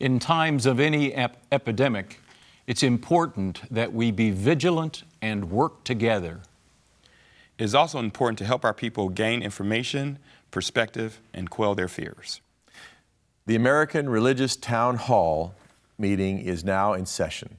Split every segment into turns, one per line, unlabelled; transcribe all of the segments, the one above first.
In times of any epidemic, it's important that we be vigilant and work together.
It is also important to help our people gain information, perspective, and quell their fears.
The American Religious Town Hall meeting is now in session.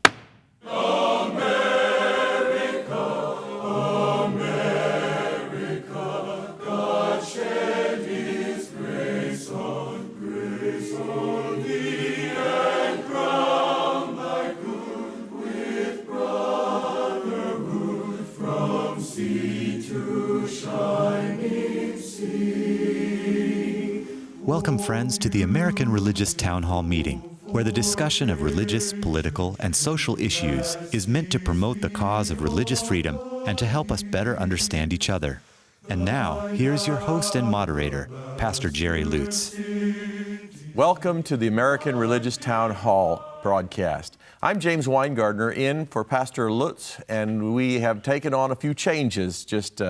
Welcome, friends, to the American Religious Town Hall meeting, where the discussion of religious, political, and social issues is meant to promote the cause of religious freedom and to help us better understand each other. And now, here's your host and moderator, Pastor Jerry Lutz.
Welcome to the American Religious Town Hall broadcast. I'm James Weingartner in for Pastor Lutz, and we have taken on a few changes just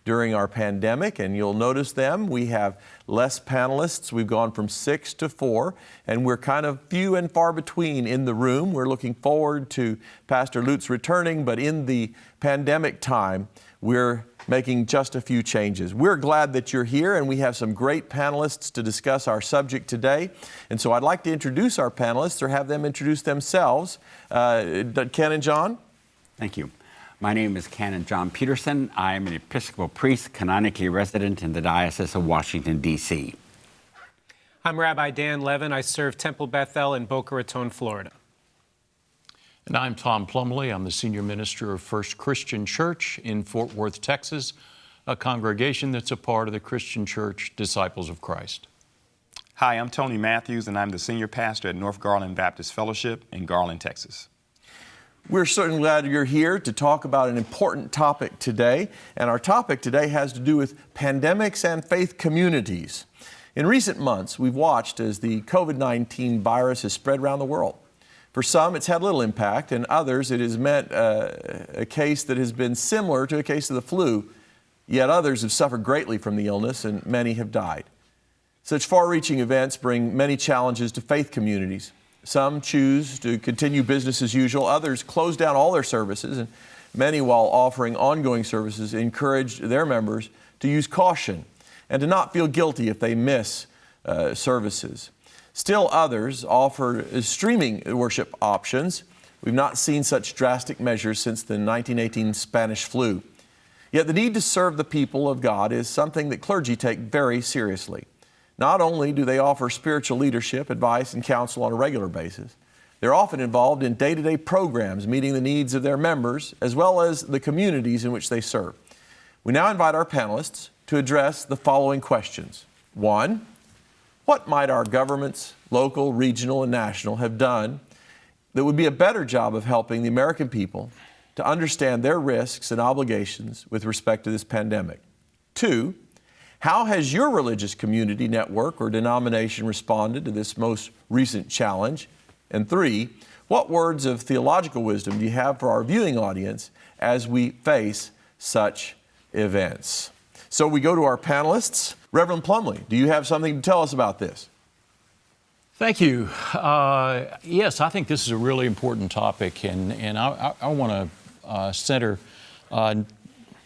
during our pandemic, and you'll notice them. We have less panelists. We've gone from 6 to 4, and we're kind of few and far between in the room. We're looking forward to Pastor Lutz returning, but in the pandemic time, we're making just a few changes. We're glad that you're here, and we have some great panelists to discuss our subject today. And so I'd like to introduce our panelists or have them introduce themselves. Ken and John?
Thank you. My name is Canon John Peterson. I am an Episcopal priest, canonically resident in the Diocese of Washington, D.C.
I'm Rabbi Dan Levin. I serve Temple Bethel in Boca Raton, Florida.
And I'm Tom Plumbley. I'm the senior minister of First Christian Church in Fort Worth, Texas, a congregation that's a part of the Christian Church Disciples of Christ.
Hi, I'm Tony Matthews, and I'm the senior pastor at North Garland Baptist Fellowship in Garland, Texas.
We're certainly glad you're here to talk about an important topic today. And our topic today has to do with pandemics and faith communities. In recent months, we've watched as the COVID-19 virus has spread around the world. For some, it's had little impact, and others, it has meant a case that has been similar to a case of the flu. Yet others have suffered greatly from the illness, and many have died. Such far-reaching events bring many challenges to faith communities. Some choose to continue business as usual. Others close down all their services, and many, while offering ongoing services, encourage their members to use caution and to not feel guilty if they miss services. Still others offer streaming worship options. We've not seen such drastic measures since the 1918 Spanish flu. Yet the need to serve the people of God is something that clergy take very seriously. Not only do they offer spiritual leadership, advice, and counsel on a regular basis, they're often involved in day-to-day programs meeting the needs of their members as well as the communities in which they serve. We now invite our panelists to address the following questions. 1, what might our governments, local, regional, and national, have done that would be a better job of helping the American people to understand their risks and obligations with respect to this pandemic? 2, how has your religious community, network, or denomination responded to this most recent challenge? And 3, what words of theological wisdom do you have for our viewing audience as we face such events? So we go to our panelists. Reverend Plumbley, do you have something to tell us about this?
Thank you. Yes, I think this is a really important topic, and I want to center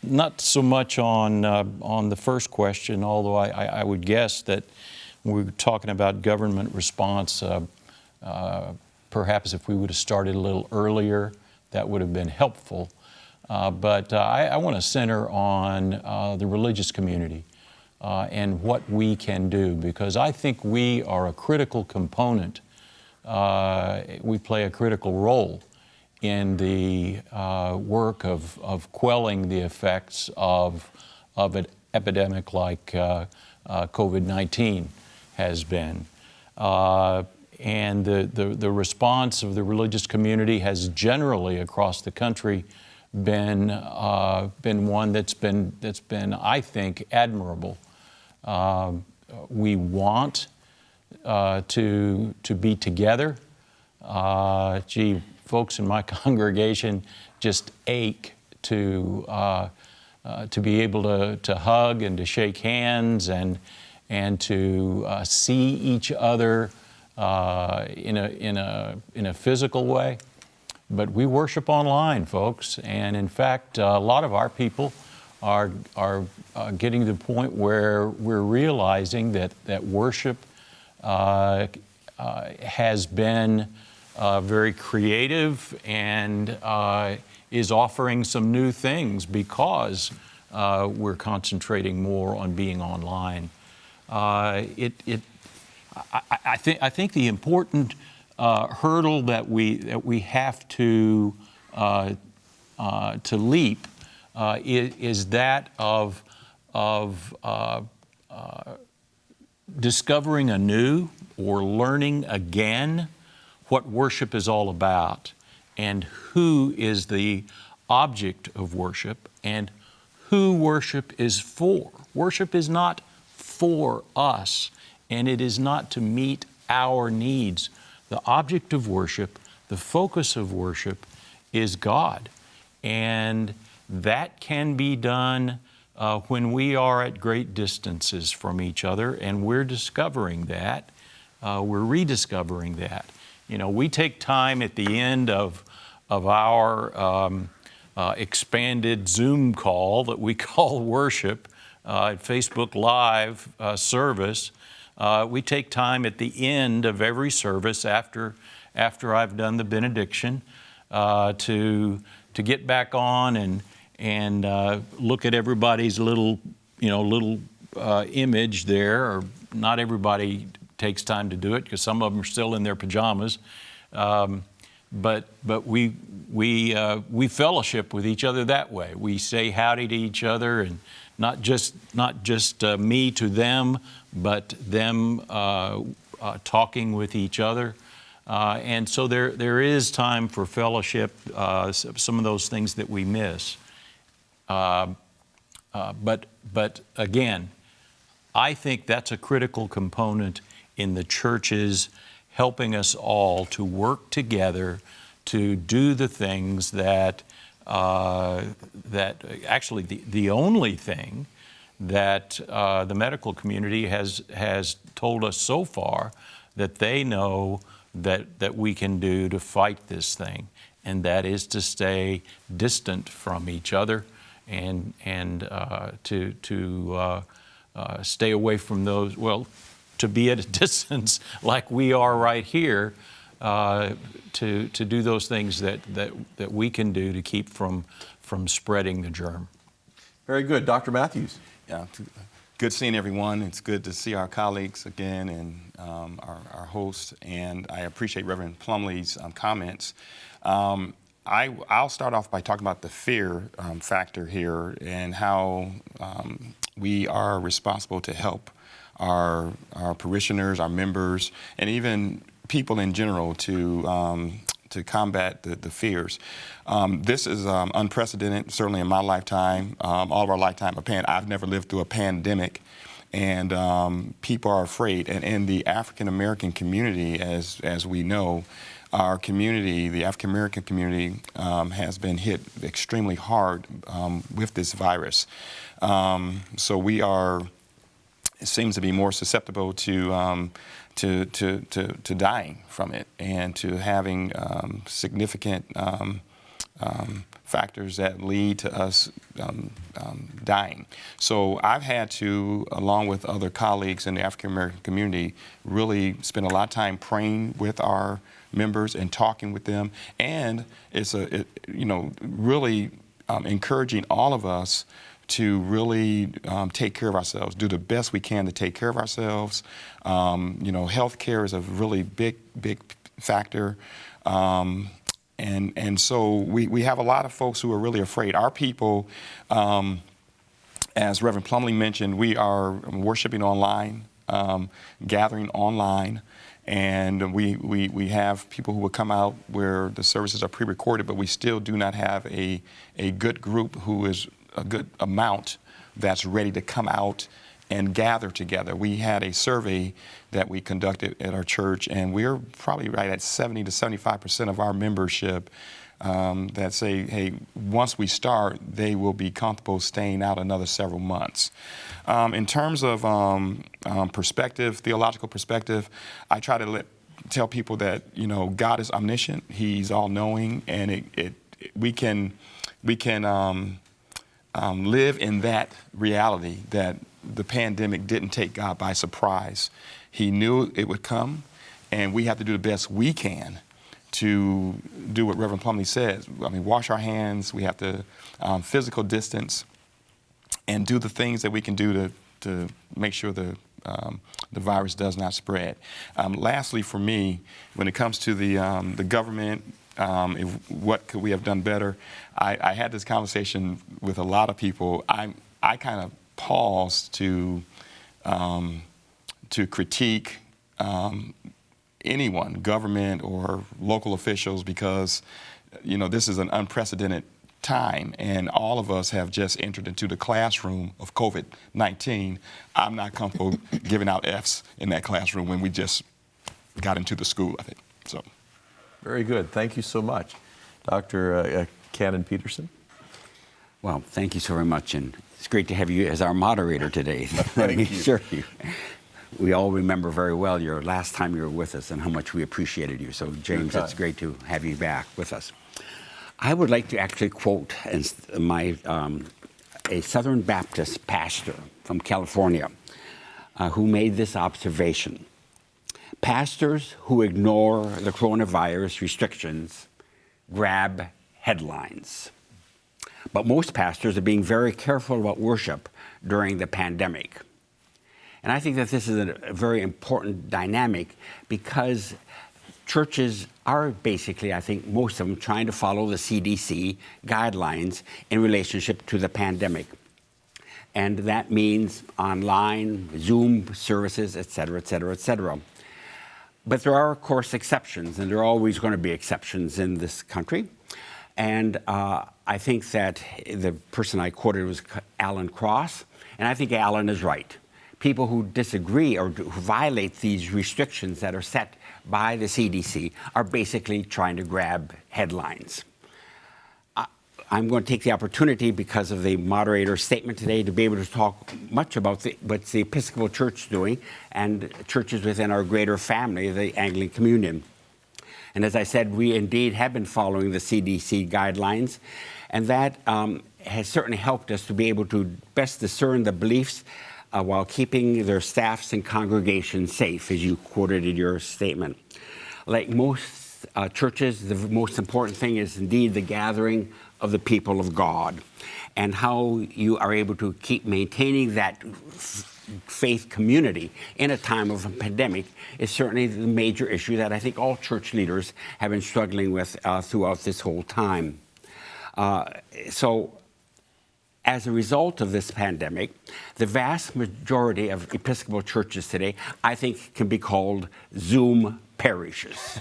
not so much on the first question, although I would guess that when we were talking about government response, perhaps if we would have started a little earlier, that would have been helpful. But I want to center on the religious community and what we can do, because I think we are a critical component. We play a critical role in the work of quelling the effects of an epidemic like COVID-19 has been. And the response of the religious community has generally across the country been one that's been, I think, admirable. We want to be together. Folks in my congregation just ache to be able to hug and to shake hands and to see each other in a physical way, but we worship online, folks. And in fact, a lot of our people are getting to the point where we're realizing that worship has been very creative and is offering some new things because we're concentrating more on being online. I think the important hurdle that we have to leap is that of discovering anew or learning again what worship is all about and who is the object of worship and who worship is for. Worship is not for us, and it is not to meet our needs. The object of worship, the focus of worship is God. And that can be done when we are at great distances from each other, and we're discovering that. We're rediscovering that. You know, we take time at the end of our expanded Zoom call that we call worship, Facebook Live service. We take time at the end of every service after I've done the benediction to get back on and look at everybody's little image there. Or not everybody takes time to do it because some of them are still in their pajamas. But we fellowship with each other that way. We say howdy to each other, and not just me to them, but them talking with each other. And so there is time for fellowship, some of those things that we miss. But again, I think that's a critical component in the churches helping us all to work together to do the things that actually the only thing that the medical community has told us so far that they know that we can do to fight this thing, and that is to stay distant from each other and to stay away from those, well, to be at a distance like we are right here, to do those things that we can do to keep from spreading the germ.
Very good. Dr. Matthews.
Yeah, good seeing everyone. It's good to see our colleagues again and our host, and I appreciate Reverend Plumbley's comments. I'll start off by talking about the fear factor here and how we are responsible to help our parishioners, our members, and even people in general to combat the fears. This is unprecedented, certainly in my lifetime, all of our lifetime. I've never lived through a pandemic, and people are afraid. And in the African American community, as we know, our community, the African American community, has been hit extremely hard with this virus. So we are, it seems to be more susceptible to dying from it and to having significant factors that lead to us dying. So I've had to, along with other colleagues in the African American community, really spend a lot of time praying with our members and talking with them, and it's really encouraging all of us to really take care of ourselves, do the best we can to take care of ourselves. Health care is a really big factor. And so we have a lot of folks who are really afraid. Our people, as Reverend Plumbley mentioned, we are worshiping online, gathering online. And we have people who will come out where the services are pre-recorded, but we still do not have a good group who is a good amount that's ready to come out and gather together. We had a survey that we conducted at our church, and we're probably right at 70 to 75% of our membership that say, hey, once we start, they will be comfortable staying out another several months. In terms of perspective, theological perspective, I try to let tell people that, you know, God is omniscient. He's all-knowing, and we can live in that reality that the pandemic didn't take God by surprise. He knew it would come, and we have to do the best we can to do what Reverend Plumbley says. I mean, wash our hands. We have to physical distance and do the things that we can do to make sure the virus does not spread. Lastly, for me, when it comes to the government, what could we have done better? I had this conversation with a lot of people. I kind of paused to critique anyone, government or local officials, because, you know, this is an unprecedented time, and all of us have just entered into the classroom of COVID-19. I'm not comfortable giving out Fs in that classroom when we just got into the school of it. So,
very good. Thank you so much. Dr. Canon Peterson.
Well, thank you so very much, and it's great to have you as our moderator today. Let me assure you. We all remember very well your last time you were with us and how much we appreciated you. So, James, it's great to have you back with us. I would like to actually quote a Southern Baptist pastor from California who made this observation. Pastors who ignore the coronavirus restrictions grab headlines. But most pastors are being very careful about worship during the pandemic. And I think that this is a very important dynamic, because churches are basically, I think, most of them trying to follow the CDC guidelines in relationship to the pandemic. And that means online, Zoom services, et cetera, et cetera, et cetera. But there are, of course, exceptions, and there are always going to be exceptions in this country. And I think that the person I quoted was Alan Cross, and I think Alan is right. People who disagree or who violate these restrictions that are set by the CDC are basically trying to grab headlines. I'm going to take the opportunity, because of the moderator's statement today, to be able to talk much about what the Episcopal Church is doing and churches within our greater family, the Anglican Communion. And as I said, we indeed have been following the CDC guidelines, and that has certainly helped us to be able to best discern the beliefs while keeping their staffs and congregations safe, as you quoted in your statement. Like most churches, the most important thing is indeed the gathering of the people of God, and how you are able to keep maintaining that faith community in a time of a pandemic is certainly the major issue that I think all church leaders have been struggling with throughout this whole time. So, as a result of this pandemic, the vast majority of Episcopal churches today, I think, can be called Zoom parishes.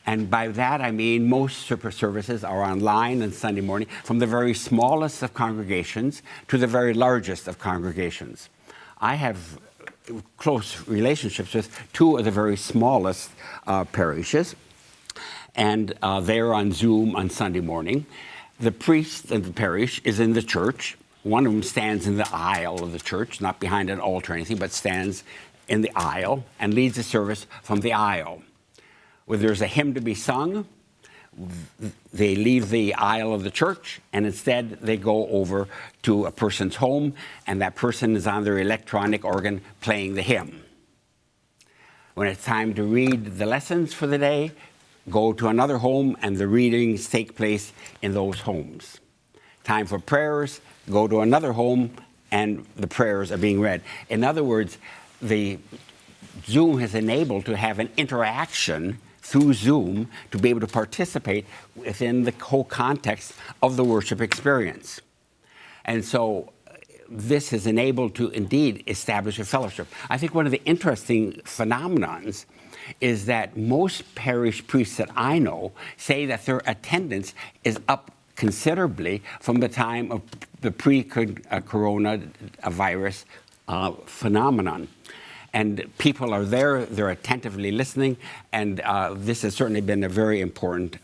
And by that, I mean most services are online on Sunday morning, from the very smallest of congregations to the very largest of congregations. I have close relationships with two of the very smallest parishes, and they're on Zoom on Sunday morning. The priest of the parish is in the church. One of them stands in the aisle of the church, not behind an altar or anything, but stands in the aisle and leads the service from the aisle. When there's a hymn to be sung, they leave the aisle of the church, and instead they go over to a person's home, and that person is on their electronic organ playing the hymn. When it's time to read the lessons for the day, go to another home, and the readings take place in those homes. Time for prayers, go to another home, and the prayers are being read. In other words, the Zoom has enabled to have an interaction through Zoom to be able to participate within the whole context of the worship experience. And so this has enabled to indeed establish a fellowship. I think one of the interesting phenomenons is that most parish priests that I know say that their attendance is up considerably from the time of the pre-coronavirus phenomenon. And people are there, they're attentively listening, and this has certainly been a very important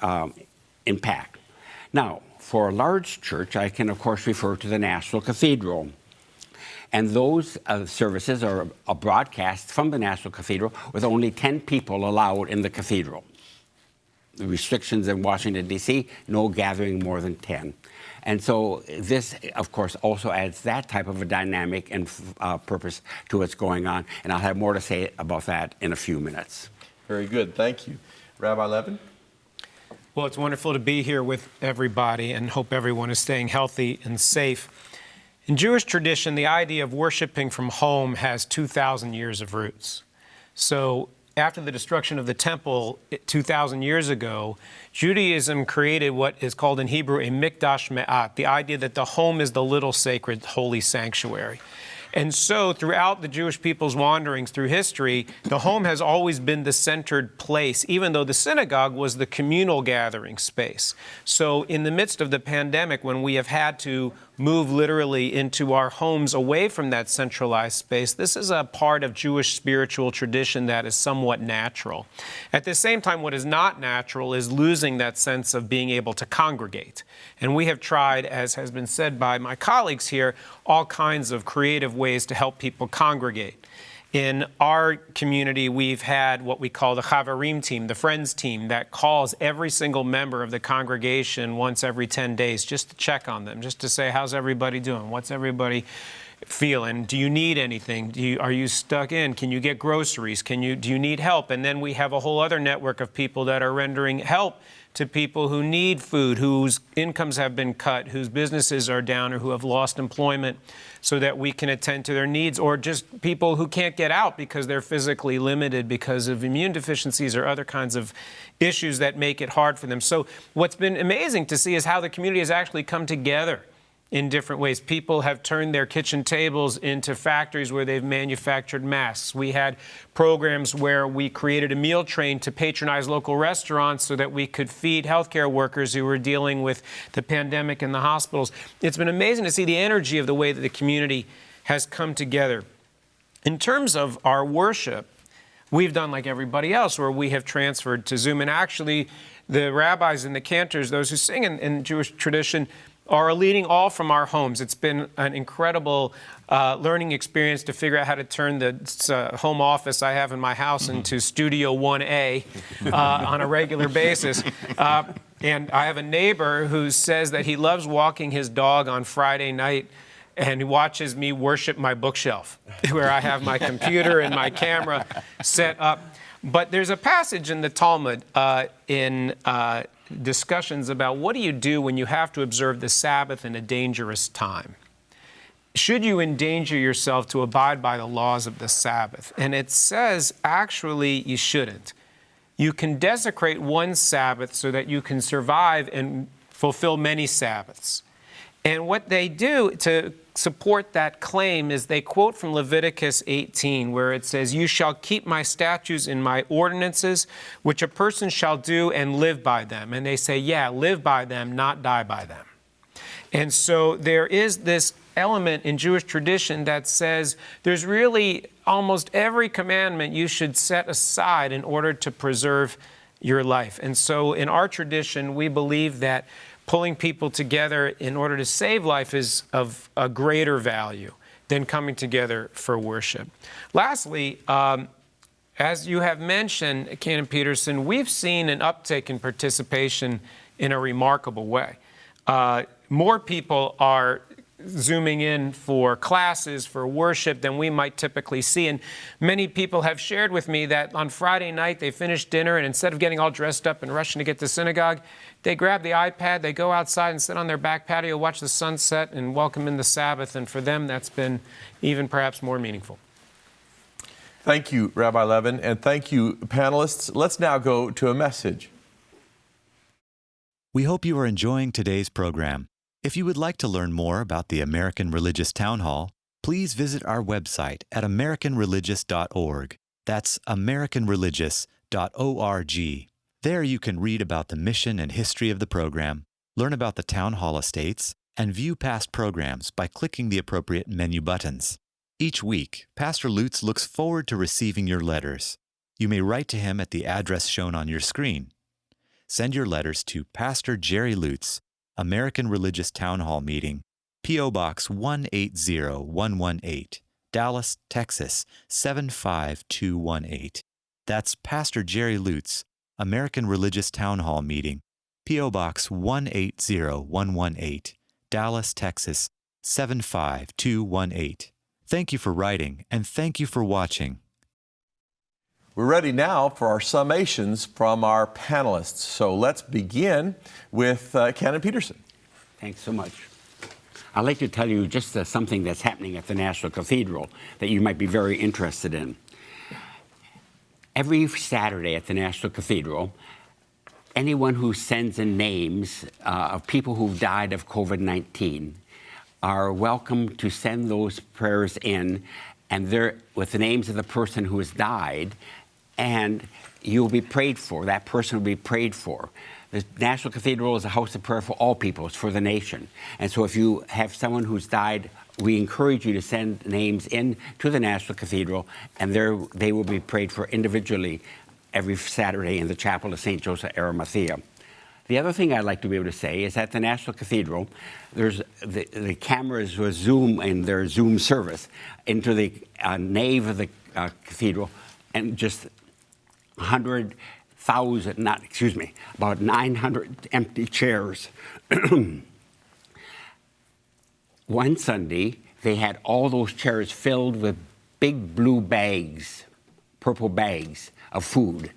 impact. Now, for a large church, I can, of course, refer to the National Cathedral. And those services are a broadcast from the National Cathedral with only 10 people allowed in the cathedral. The restrictions in Washington, D.C., no gathering more than 10. And so this, of course, also adds that type of a dynamic and purpose to what's going on. And I'll have more to say about that in a few minutes.
Very good. Thank you. Rabbi Levin?
Well, it's wonderful to be here with everybody and hope everyone is staying healthy and safe. In Jewish tradition, the idea of worshiping from home has 2,000 years of roots. So after the destruction of the temple 2,000 years ago, Judaism created what is called in Hebrew a mikdash me'at, the idea that the home is the little sacred holy sanctuary. And so throughout the Jewish people's wanderings through history, the home has always been the centered place, even though the synagogue was the communal gathering space. So in the midst of the pandemic, when we have had to move literally into our homes away from that centralized space, this is a part of Jewish spiritual tradition that is somewhat natural. At the same time, what is not natural is losing that sense of being able to congregate. And we have tried, as has been said by my colleagues here, all kinds of creative ways to help people congregate. In our community, we've had what we call the Chavarim team, the Friends team, that calls every single member of the congregation once every 10 days just to check on them, just to say, how's everybody doing? What's everybody feeling? Do you need anything? Are you stuck in? Can you get groceries? Do you need help? And then we have a whole other network of people that are rendering help to people who need food, whose incomes have been cut, whose businesses are down, or who have lost employment, so that we can attend to their needs, or just people who can't get out because they're physically limited because of immune deficiencies or other kinds of issues that make it hard for them. So what's been amazing to see is how the community has actually come together in different ways. People have turned their kitchen tables into factories where they've manufactured masks. We had programs where we created a meal train to patronize local restaurants so that we could feed healthcare workers who were dealing with the pandemic in the hospitals. It's been amazing to see the energy of the way that the community has come together. In terms of our worship, we've done like everybody else, where we have transferred to Zoom. And actually, the rabbis and the cantors, those who sing in Jewish tradition, are leading all from our homes. It's been an incredible learning experience to figure out how to turn the home office I have in my house into Studio 1A on a regular basis. And I have a neighbor who says that he loves walking his dog on Friday night, and he watches me worship my bookshelf, where I have my computer and my camera set up. But there's a passage in the Talmud in discussions about what do you do when you have to observe the Sabbath in a dangerous time. Should you endanger yourself to abide by the laws of the Sabbath? And it says, actually, you shouldn't. You can desecrate one Sabbath so that you can survive and fulfill many Sabbaths. And what they do to support that claim is they quote from Leviticus 18, where it says, "You shall keep my statutes and my ordinances, which a person shall do and live by them." And they say, yeah, live by them, not die by them. And so there is this element in Jewish tradition that says there's really almost every commandment you should set aside in order to preserve your life. And so in our tradition, we believe that pulling people together in order to save life is of a greater value than coming together for worship. Lastly, as you have mentioned, Canon Peterson, we've seen an uptick in participation in a remarkable way. More people are Zooming in for classes, for worship, than we might typically see. And many people have shared with me that on Friday night they finish dinner, and instead of getting all dressed up and rushing to get to synagogue, they grab the iPad, they go outside and sit on their back patio, watch the sunset, and welcome in the Sabbath. And for them, that's been even perhaps more meaningful.
Thank you, Rabbi Levin, and thank you, panelists. Let's now go to a message.
We hope you are enjoying today's program. If you would like to learn more about the American Religious Town Hall, please visit our website at americanreligious.org. That's americanreligious.org. There you can read about the mission and history of the program, learn about the Town Hall estates, and view past programs by clicking the appropriate menu buttons. Each week, Pastor Lutz looks forward to receiving your letters. You may write to him at the address shown on your screen. Send your letters to Pastor Jerry Lutz, American Religious Town Hall Meeting, P.O. Box 180118, Dallas, Texas 75218. That's Pastor Jerry Lutz, American Religious Town Hall Meeting, P.O. Box 180118, Dallas, Texas 75218. Thank you for writing, and thank you for watching.
We're ready now for our summations from our panelists. So let's begin with Canon Peterson.
Thanks so much. I'd like to tell you just something that's happening at the National Cathedral that you might be very interested in. Every Saturday at the National Cathedral, anyone who sends in names of people who've died of COVID-19 are welcome to send those prayers in, and they're with the names of the person who has died, and you'll be prayed for. That person will be prayed for. The National Cathedral is a house of prayer for all people. It's for the nation. And so if you have someone who's died, we encourage you to send names in to the National Cathedral, and they will be prayed for individually every Saturday in the chapel of St. Joseph Arimathea. The other thing I'd like to be able to say is at the National Cathedral, there's the cameras will zoom in their Zoom service into the nave of the cathedral, and just about 900 empty chairs. One Sunday, they had all those chairs filled with big blue bags, purple bags of food,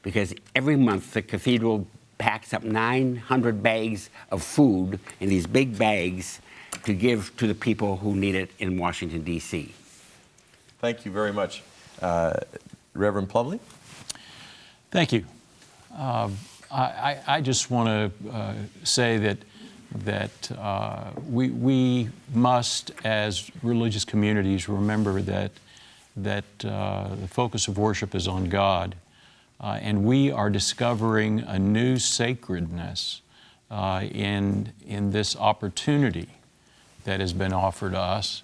because every month the cathedral packs up 900 bags of food in these big bags to give to the people who need it in Washington, D.C.
Thank you very much. Reverend Plumbley?
Thank you. I just want to say that we must, as religious communities, remember that the focus of worship is on God, and we are discovering a new sacredness in this opportunity that has been offered us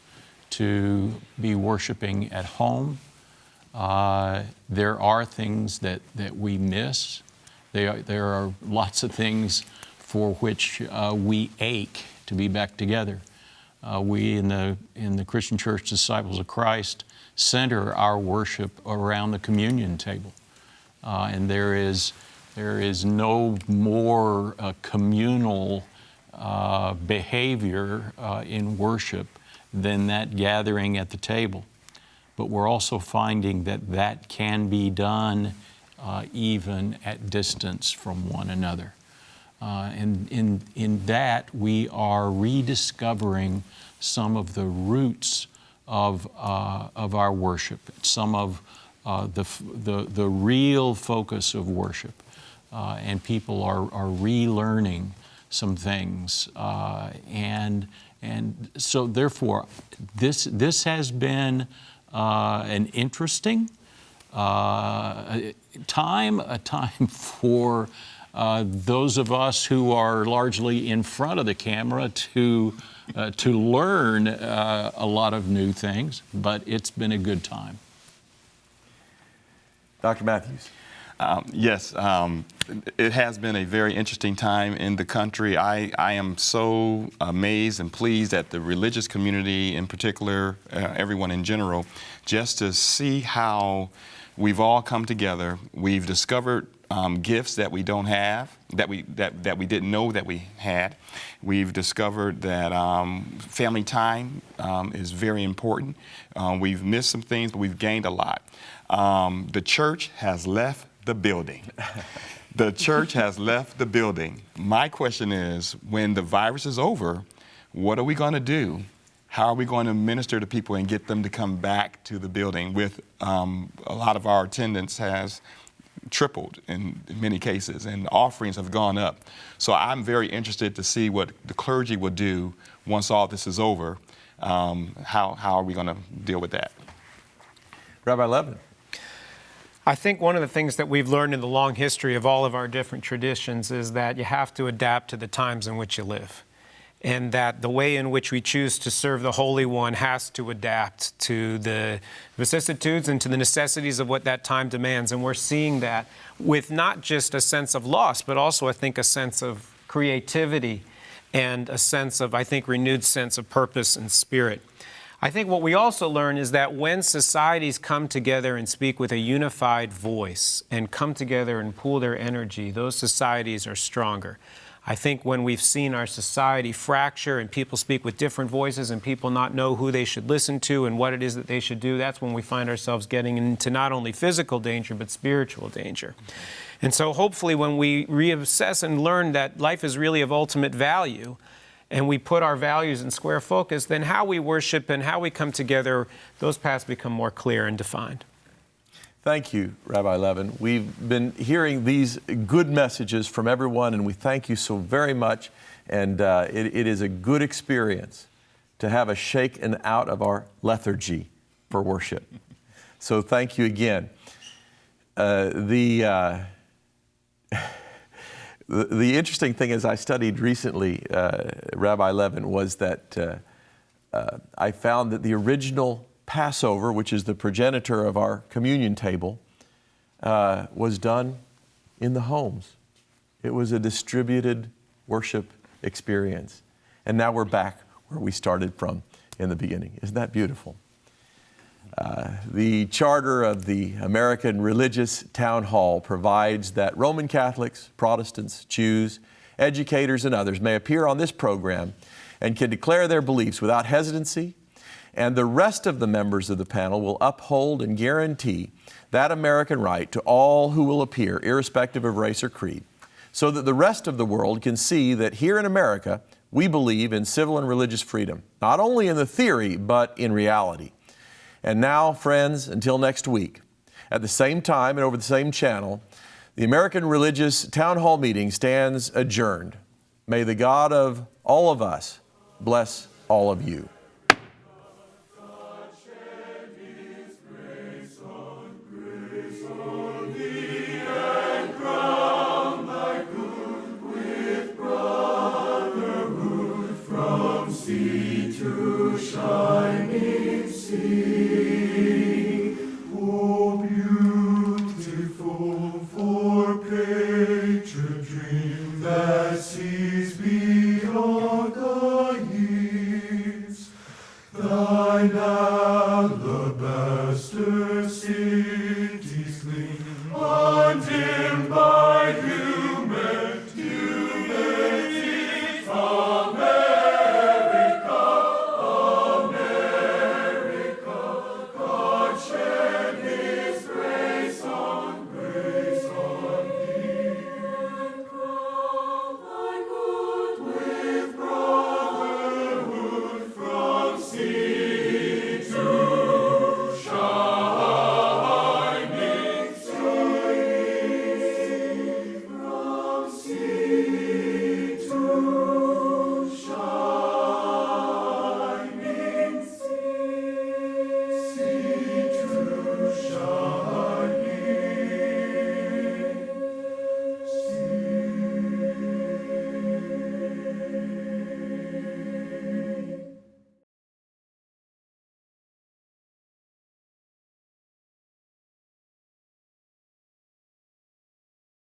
to be worshiping at home. There are things that we miss. There are lots of things for which we ache to be back together. We in the Christian Church Disciples of Christ center our worship around the communion table, and there is no more communal behavior in worship than that gathering at the table. But we're also finding that can be done even at distance from one another. And in that, we are rediscovering some of the roots of our worship, some of the real focus of worship. And people are relearning some things. And so therefore, this has been an interesting time, a time for those of us who are largely in front of the camera to learn a lot of new things, but it's been a good time.
Dr. Matthews.
Yes, it has been a very interesting time in the country. I am so amazed and pleased at the religious community in particular, everyone in general, just to see how we've all come together. We've discovered gifts that we don't have, that we didn't know that we had. We've discovered that family time is very important. We've missed some things, but we've gained a lot. The church has left the building. The church has left the building. My question is, when the virus is over, what are we going to do? How are we going to minister to people and get them to come back to the building? With a lot of our attendance has tripled in many cases, and offerings have gone up. So I'm very interested to see what the clergy will do once all this is over. How are we going to deal with that?
Rabbi Levin.
I think one of the things that we've learned in the long history of all of our different traditions is that you have to adapt to the times in which you live, and that the way in which we choose to serve the Holy One has to adapt to the vicissitudes and to the necessities of what that time demands. And we're seeing that with not just a sense of loss, but also, I think, a sense of creativity and a sense of, I think, renewed sense of purpose and spirit. I think what we also learn is that when societies come together and speak with a unified voice and come together and pool their energy, those societies are stronger. I think when we've seen our society fracture and people speak with different voices and people not know who they should listen to and what it is that they should do, that's when we find ourselves getting into not only physical danger, but spiritual danger. And so hopefully when we reassess and learn that life is really of ultimate value, and we put our values in square focus, then how we worship and how we come together, those paths become more clear and defined.
Thank you, Rabbi Levin. We've been hearing these good messages from everyone, and we thank you so very much. And it is a good experience to have us shaken out of our lethargy for worship. So thank you again. The interesting thing as I studied recently, Rabbi Levin, was that I found that the original Passover, which is the progenitor of our communion table, was done in the homes. It was a distributed worship experience. And now we're back where we started from in the beginning. Isn't that beautiful? The charter of the American Religious Town Hall provides that Roman Catholics, Protestants, Jews, educators, and others may appear on this program and can declare their beliefs without hesitancy, and the rest of the members of the panel will uphold and guarantee that American right to all who will appear, irrespective of race or creed, so that the rest of the world can see that here in America, we believe in civil and religious freedom, not only in the theory, but in reality. And now, friends, until next week, at the same time and over the same channel, the American Religious Town Hall meeting stands adjourned. May the God of all of us bless all of you.